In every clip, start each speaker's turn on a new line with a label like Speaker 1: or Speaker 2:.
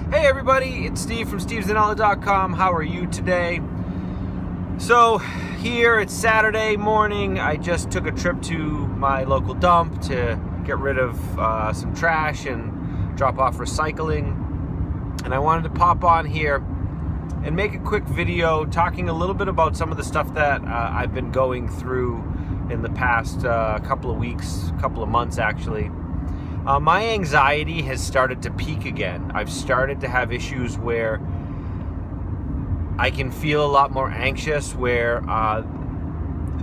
Speaker 1: Hey everybody, it's Steve from stevezanella.com. How are you today? So here it's Saturday morning. I just took a trip to my local dump to get rid of some trash and drop off recycling. And I wanted to pop on here and make a quick video talking a little bit about some of the stuff that I've been going through in the past couple of weeks, couple of months actually. My anxiety has started to peak again. I've started to have issues where I can feel a lot more anxious, where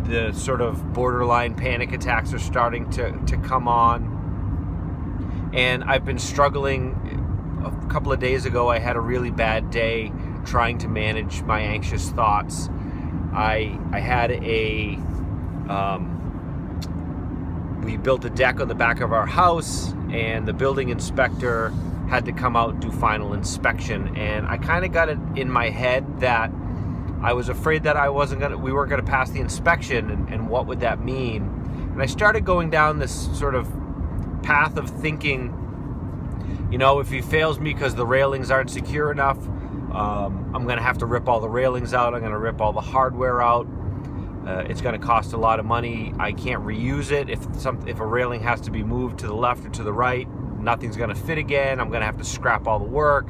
Speaker 1: the sort of borderline panic attacks are starting to come on. And I've been struggling. A couple of days ago, I had a really bad day trying to manage my anxious thoughts. I had we built a deck on the back of our house, and the building inspector had to come out and do final inspection. And I kind of got it in my head that I was afraid that we weren't gonna pass the inspection, and what would that mean? And I started going down this sort of path of thinking, you know, if he fails me because the railings aren't secure enough, I'm gonna have to rip all the railings out. I'm gonna rip all the hardware out. It's going to cost a lot of money. I can't reuse it. If a railing has to be moved to the left or to the right, nothing's going to fit again. I'm going to have to scrap all the work.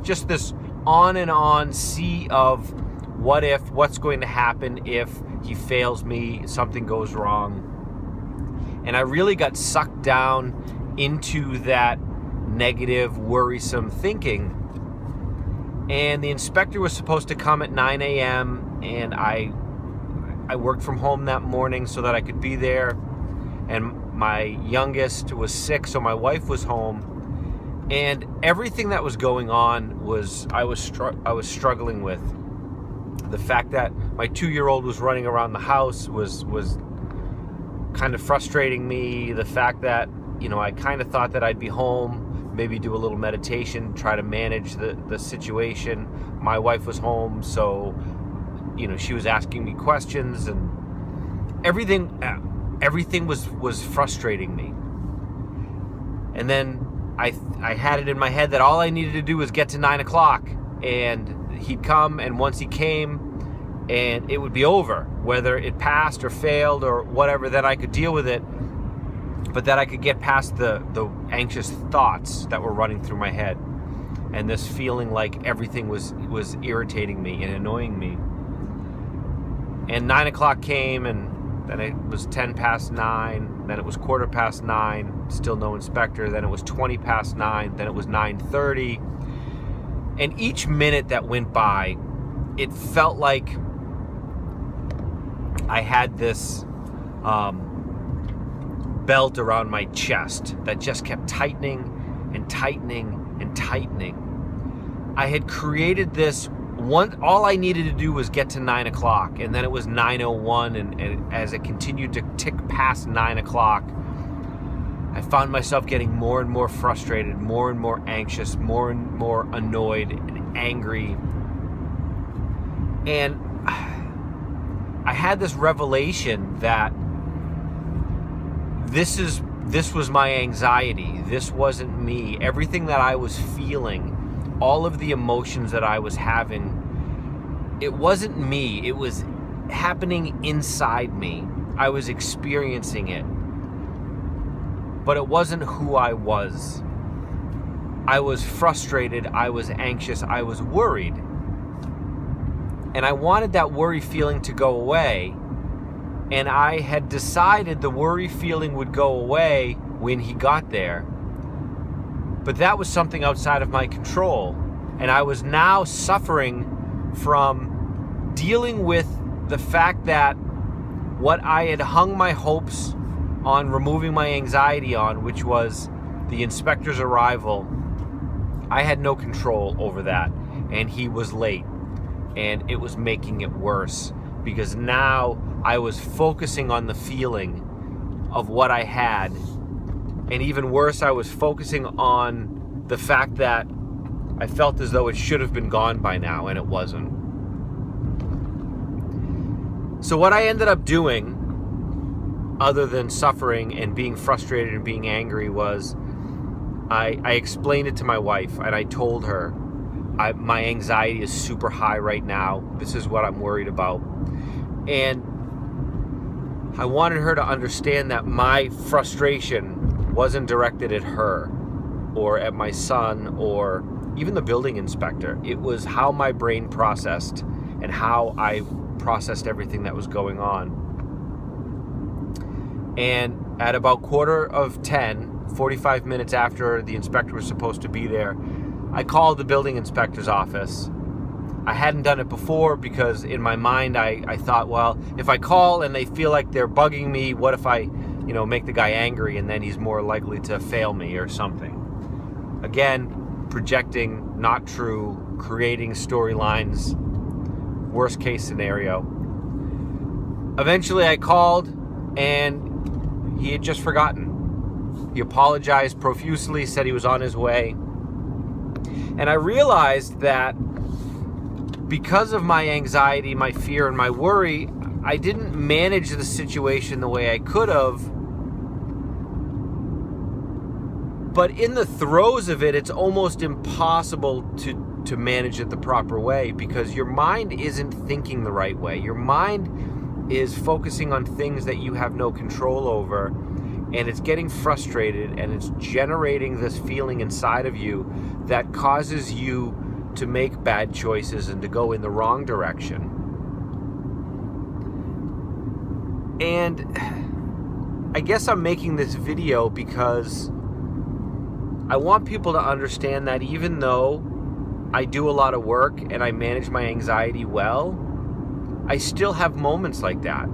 Speaker 1: Just this on and on sea of what's going to happen if he fails me, something goes wrong. And I really got sucked down into that negative, worrisome thinking. And the inspector was supposed to come at 9 a.m. and I worked from home that morning so that I could be there, and my youngest was sick, so my wife was home, and everything that was going on was I was struggling with. The fact that my 2-year-old was running around the house was kind of frustrating me. The fact that, you know, I kind of thought that I'd be home, maybe do a little meditation, try to manage the situation. My wife was home, so you know, she was asking me questions, and everything was frustrating me. And then I had it in my head that all I needed to do was get to 9 o'clock, and he'd come, and once he came, and it would be over. Whether it passed or failed or whatever, then I could deal with it, but that I could get past the anxious thoughts that were running through my head, and this feeling like everything was irritating me and annoying me. And 9 o'clock came, and then it was 10 past 9, then it was 9:15, still no inspector, then it was 20 past 9, then it was 9:30. And each minute that went by, it felt like I had this belt around my chest that just kept tightening and tightening and tightening. I had created this all I needed to do was get to 9 o'clock, and then it was 9:01, and as it continued to tick past 9 o'clock, I found myself getting more and more frustrated, more and more anxious, more and more annoyed and angry. And I had this revelation that this was my anxiety. This wasn't me. Everything that I was feeling, all of the emotions that I was having, it wasn't me. It was happening inside me. I was experiencing it. But it wasn't who I was. I was frustrated. I was anxious. I was worried. And I wanted that worry feeling to go away. And I had decided the worry feeling would go away when he got there. But that was something outside of my control. And I was now suffering from dealing with the fact that what I had hung my hopes on removing my anxiety on, which was the inspector's arrival, I had no control over that. And he was late. And it was making it worse, because now I was focusing on the feeling of what I had. And even worse, I was focusing on the fact that I felt as though it should have been gone by now, and it wasn't. So what I ended up doing, other than suffering and being frustrated and being angry, was I explained it to my wife, and I told her, my anxiety is super high right now. This is what I'm worried about. And I wanted her to understand that my frustration wasn't directed at her or at my son or even the building inspector. It was how my brain processed and how I processed everything that was going on. And at about 9:45, 45 minutes after the inspector was supposed to be there, I called the building inspector's office. I hadn't done it before because in my mind I thought, well, if I call and they feel like they're bugging me, what if I, make the guy angry and then he's more likely to fail me or something. Again, projecting, not true, creating storylines, worst case scenario. Eventually I called and he had just forgotten. He apologized profusely, said he was on his way. And I realized that because of my anxiety, my fear, and my worry, I didn't manage the situation the way I could have. But in the throes of it, it's almost impossible to manage it the proper way because your mind isn't thinking the right way. Your mind is focusing on things that you have no control over, and it's getting frustrated, and it's generating this feeling inside of you that causes you to make bad choices and to go in the wrong direction. And I guess I'm making this video because I want people to understand that even though I do a lot of work and I manage my anxiety well, I still have moments like that.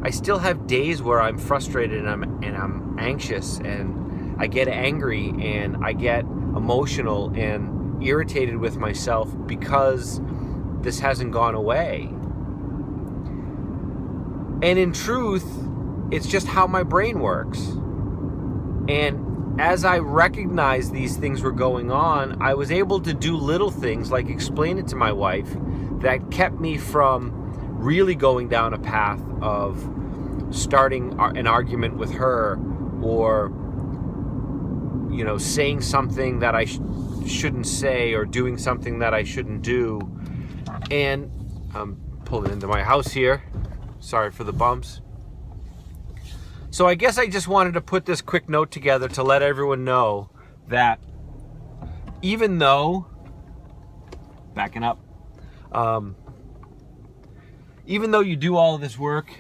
Speaker 1: I still have days where I'm frustrated and I'm anxious and I get angry and I get emotional and irritated with myself because this hasn't gone away. And in truth, it's just how my brain works. And as I recognized these things were going on, I was able to do little things like explain it to my wife that kept me from really going down a path of starting an argument with her or saying something that I shouldn't say or doing something that I shouldn't do. And I'm pulling into my house here. Sorry for the bumps. So I guess I just wanted to put this quick note together to let everyone know that even though, backing up, even though you do all of this work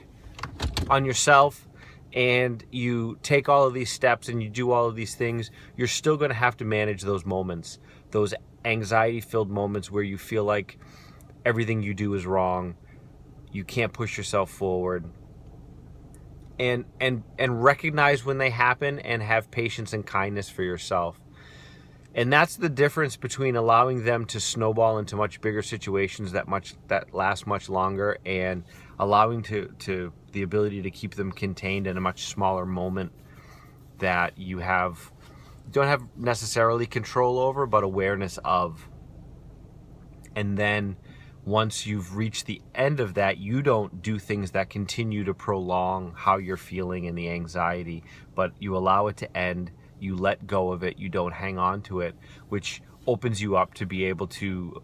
Speaker 1: on yourself and you take all of these steps and you do all of these things, you're still going to have to manage those moments, those anxiety-filled moments where you feel like everything you do is wrong, you can't push yourself forward. And recognize when they happen and have patience and kindness for yourself. And that's the difference between allowing them to snowball into much bigger situations that last much longer and allowing to the ability to keep them contained in a much smaller moment that you don't have necessarily control over, but awareness of. And then once you've reached the end of that, you don't do things that continue to prolong how you're feeling and the anxiety, but you allow it to end, you let go of it, you don't hang on to it, which opens you up to be able to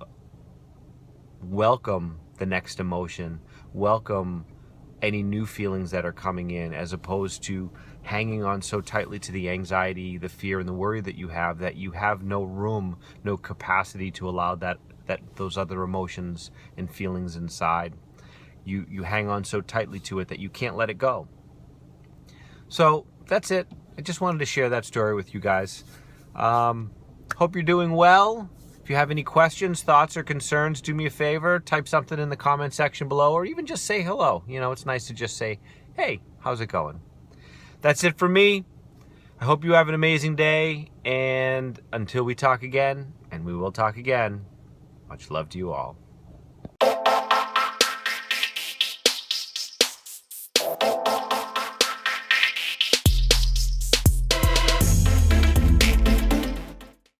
Speaker 1: welcome the next emotion, welcome any new feelings that are coming in, as opposed to hanging on so tightly to the anxiety, the fear, and the worry that you have no room, no capacity to allow those other emotions and feelings inside. You hang on so tightly to it that you can't let it go. So that's it. I just wanted to share that story with you guys. Hope you're doing well. If you have any questions, thoughts, or concerns, do me a favor, type something in the comment section below, or even just say hello. It's nice to just say, hey, how's it going? That's it for me. I hope you have an amazing day, and until we talk again, and we will talk again, much love to you all.